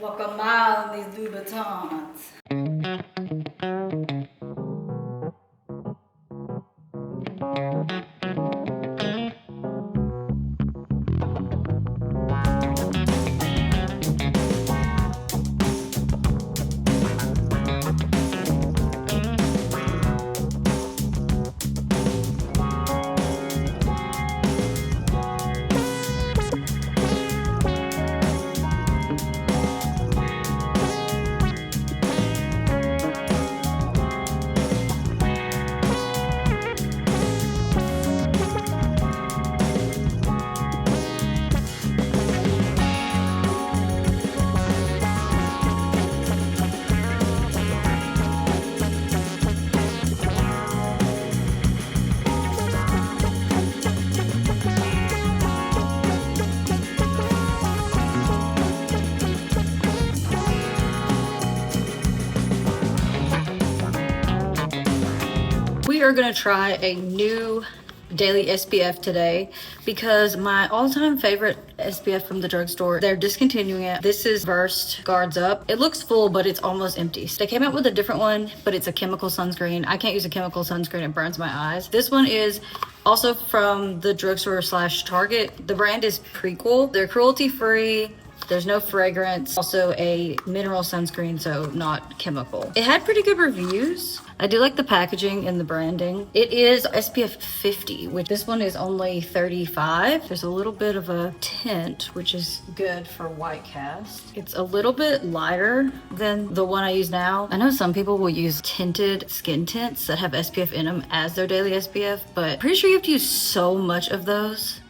Walk a mile in these Louboutins. We are gonna try a new daily SPF today because my all-time favorite SPF from the drugstore, they're discontinuing it. This is Burst Guards Up. It looks full, but it's almost empty. They came out with a different one, but it's a chemical sunscreen. I can't use a chemical sunscreen, it burns my eyes. This one is also from the drugstore / Target. The brand is Prequel. They're cruelty-free. There's no fragrance. Also a mineral sunscreen, so not chemical. It had pretty good reviews. I do like the packaging and the branding. It is SPF 50, which this one is only 35. There's a little bit of a tint, which is good for white cast. It's a little bit lighter than the one I use now. I know some people will use tinted skin tints that have SPF in them as their daily SPF, but pretty sure you have to use so much of those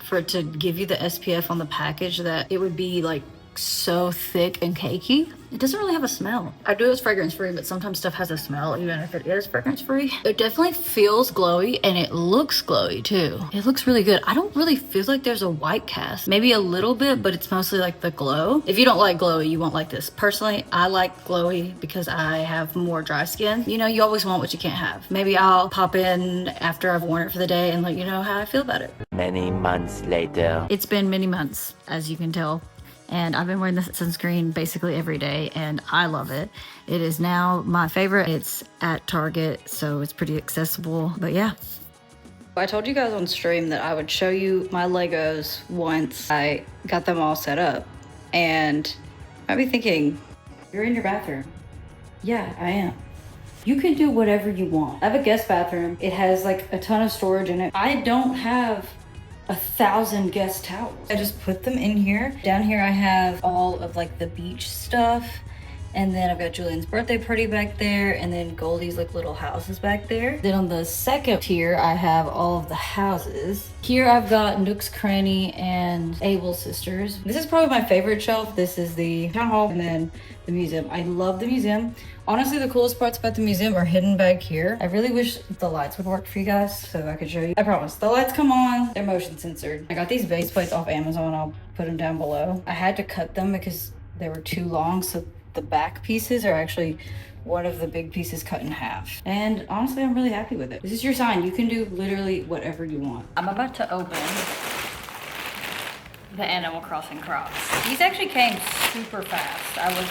for it to give you the SPF on the package that it would be like so thick and cakey. It doesn't really have a smell. I do it's fragrance free, but sometimes stuff has a smell even if it is fragrance free. It definitely feels glowy and it looks glowy too. It looks really good. I don't really feel like there's a white cast. Maybe a little bit, but it's mostly like the glow. If you don't like glowy, you won't like this. Personally, I like glowy because I have more dry skin. You know, you always want what you can't have. Maybe I'll pop in after I've worn it for the day and let you know how I feel about it. Many months later. It's been many months, as you can tell. And I've been wearing this sunscreen basically every day and I love it. It is now my favorite. It's at Target, so it's pretty accessible, but yeah. I told you guys on stream that I would show you my Legos once I got them all set up. And I'd be thinking, you're in your bathroom. Yeah, I am. You can do whatever you want. I have a guest bathroom. It has like a ton of storage in it. I don't have 1,000 guest towels. I just put them in here. Down here I have all of like the beach stuff. And then I've got Julian's birthday party back there. And then Goldie's like little houses back there. Then on the second tier, I have all of the houses. Here I've got Nook's Cranny and Abel's Sisters. This is probably my favorite shelf. This is the town hall and then the museum. I love the museum. Honestly, the coolest parts about the museum are hidden back here. I really wish the lights would work for you guys so I could show you. I promise. The lights come on. They're motion censored. I got these base plates off Amazon. I'll put them down below. I had to cut them because they were too long. So the back pieces are actually one of the big pieces cut in half. And honestly, I'm really happy with it. This is your sign. You can do literally whatever you want. I'm about to open the Animal Crossing Crocs. These actually came super fast. I was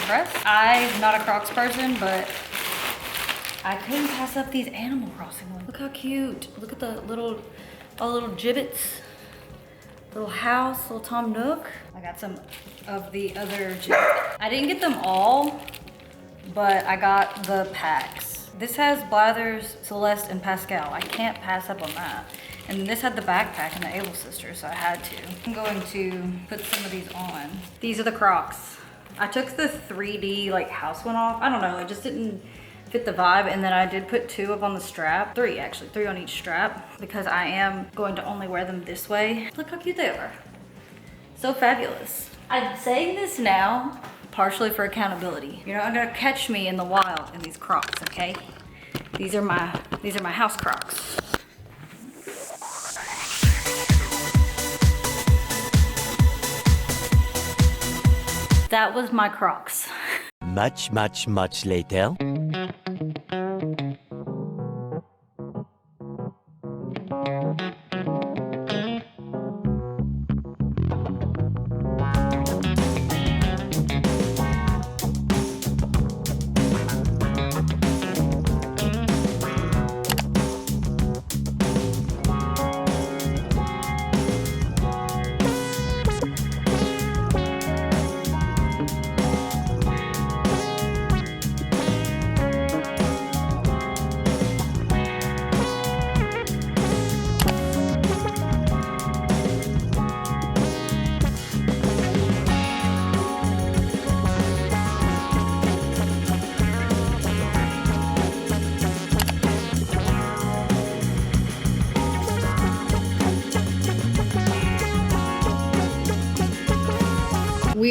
impressed. I'm not a Crocs person, but I couldn't pass up these Animal Crossing ones. Look how cute. Look at the little, all the little gibbets. Little house, little Tom Nook. I got some of the other gibbets. I didn't get them all, but I got the packs. This has Blathers, Celeste, and Pascal. I can't pass up on that. And then this had the backpack and the Able Sisters, so I had to. I'm going to put some of these on. These are the Crocs. I took the 3D like house one off. I don't know, it just didn't fit the vibe. And then I did put 2 up on the strap. 3 actually, 3 on each strap because I am going to only wear them this way. Look how cute they are. So fabulous. I'm saying this now partially for accountability. You're not gonna catch me in the wild in these Crocs, okay? These are my house Crocs. That was my Crocs. Much later.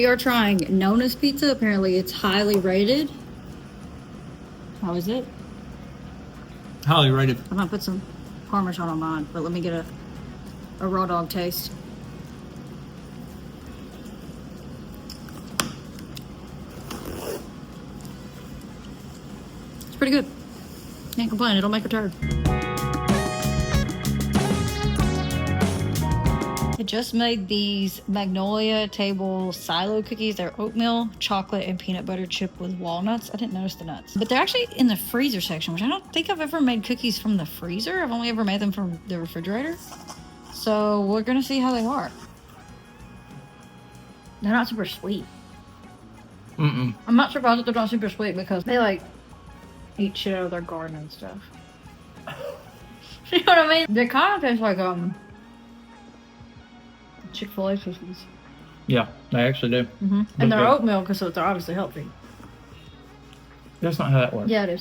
We are trying Nona's pizza. Apparently it's highly rated. How is it? Highly rated. I'm gonna put some Parmesan on mine, but let me get a raw dog taste. It's pretty good. Can't complain, it'll make a turd. I just made these Magnolia Table Silo cookies. They're oatmeal, chocolate, and peanut butter chip with walnuts. I didn't notice the nuts. But they're actually in the freezer section, which I don't think I've ever made cookies from the freezer. I've only ever made them from the refrigerator. So we're gonna see how they are. They're not super sweet. Mm-mm. I'm not surprised that they're not super sweet because they like eat shit out of their garden and stuff. You know what I mean? They kind of taste like Chick-fil-A cookies. Yeah, they actually do. Mm-hmm. And they're oatmeal because they're obviously healthy. That's not how that works. Yeah, it is.